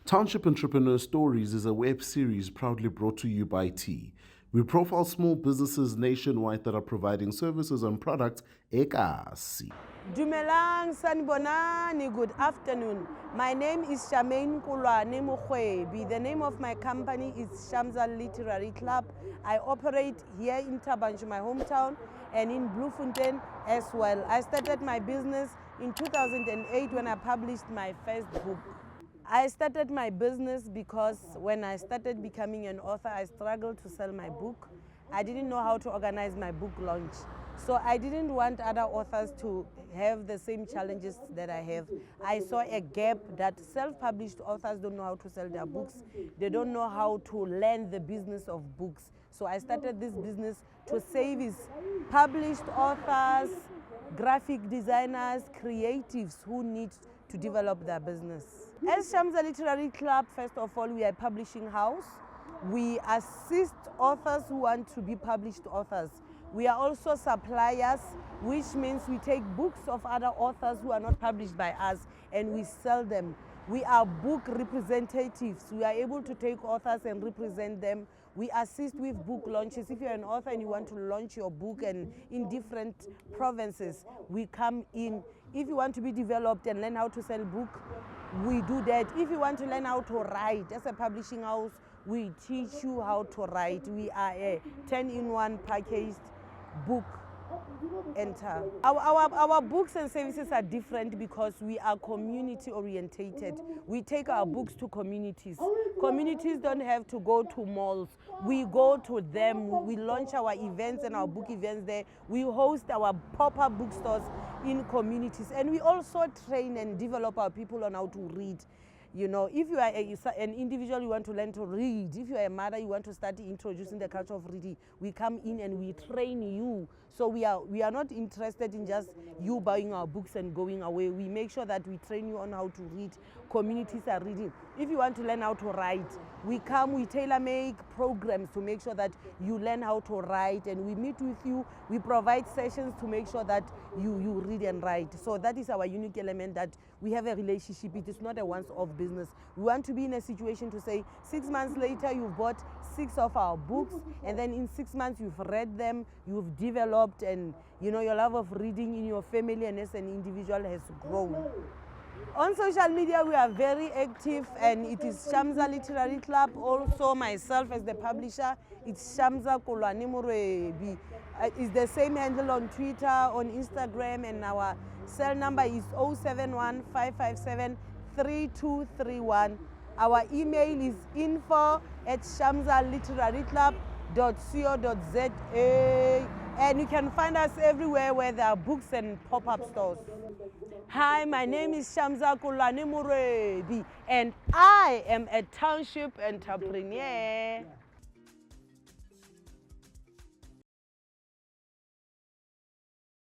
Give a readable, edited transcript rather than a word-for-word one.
Township Entrepreneurs Stories is a web series proudly brought to you by T. We profile small businesses nationwide that are providing services and products ekasi. Dumelang sanibonani, good afternoon. My name is Charmaine Mrwebi. The name of my company is Shamza Literary Club. I operate here in Tabanchu, my hometown, and in Bloemfontein as well. I started my business in 2008 when I published my first book. I started my business because when I started becoming an author, I struggled to sell my book. I didn't know how to organize my book launch. So I didn't want other authors to have the same challenges that I have. I saw a gap that self-published authors don't know how to sell their books. They don't know how to learn the business of books. So I started this business to service published authors, graphic designers, creatives who need to develop their business. As Shamza Literary Club, first of all, we are a publishing house. We assist authors who want to be published authors. We are also suppliers, which means we take books of other authors who are not published by us and we sell them. We are book representatives. We are able to take authors and represent them. We assist with book launches. If you're an author and you want to launch your book and in different provinces, we come in. If you want to be developed and learn how to sell book, we do that. If you want to learn how to write, as a publishing house, we teach you how to write. We are a 10-in-1 packaged book enter. Our books and services are different because we are community orientated. We take our books to communities. Communities don't have to go to malls. We go to them. We launch our events and our book events there. We host our pop-up bookstores in communities. And we also train and develop our people on how to read. You know, if you are an individual, you want to learn to read. If you are a mother, you want to start introducing the culture of reading. We come in and we train you. So we are not interested in just you buying our books and going away. We make sure that we train you on how to read. Communities are reading. If you want to learn how to write, we tailor-make programs to make sure that you learn how to write, and we meet with you. We provide sessions to make sure that you read and write. So that is our unique element, that we have a relationship. It is not a once-off business. We want to be in a situation to say 6 months later you've bought 6 of our books, and then in 6 months you've read them, you've developed, and you know, your love of reading in your family and as an individual has grown. On social media, we are very active, and it is Shamza Literary Club. Also, myself as the publisher, it's Shamza Mrwebi. It's the same handle on Twitter, on Instagram, and our cell number is 071 557 3231. Our email is info@shamzaliteraryclub.co.za, and you can find us everywhere where there are books and pop-up stores. Hi, my name is Shamza Mrwebi, and I am a township entrepreneur.